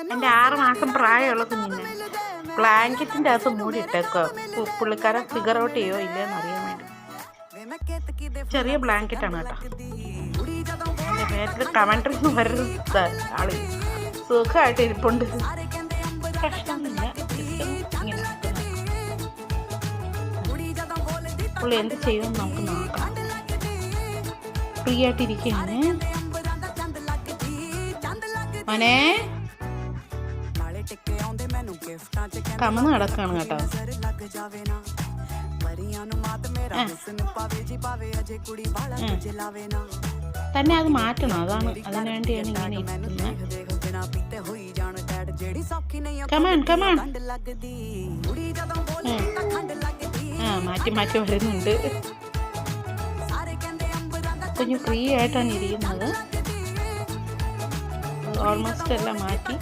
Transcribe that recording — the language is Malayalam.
എൻ്റെ 6 മാസം പ്രായമുള്ള കുഞ്ഞിനെ ബ്ലാങ്കറ്റിൻ്റെ അകത്ത് മൂടി ഇട്ടേക്കോ. പുള്ളിക്കാരൻ ഫിഗർ ഔട്ട് ചെയ്യോ ഇല്ലയെന്ന് അറിയാൻ വേണ്ടി. ചെറിയ ബ്ലാങ്കറ്റാണ് കേട്ടോ. എൻ്റെ പേരിൽ കമൻട്രി വരുന്ന ആള് സുഖമായിട്ട് ഇരിപ്പുണ്ട്. കഷ്ടമില്ല. ഇങ്ങനെ പുള്ളി എന്ത് ചെയ്യുമെന്ന് നമുക്ക് നോക്കാം. ഫ്രീ ആയിട്ടിരിക്കുകയാണ്. മോനെ കമന്ന് കിടക്കാണ് കേട്ടോ. തന്നെ അത് മാറ്റണം. അതാണ് അതിനു വേണ്ടിയാണ് ഇങ്ങനെ ഇരിക്കുന്നത്. Come on come on. മാറ്റി മാറ്റി വരുന്നുണ്ട്. കുഞ്ഞ് ഫ്രീ ആയിട്ടാണ് ഇരിക്കുന്നത്. ഓൾമോസ്റ്റ് എല്ലാം മാറ്റി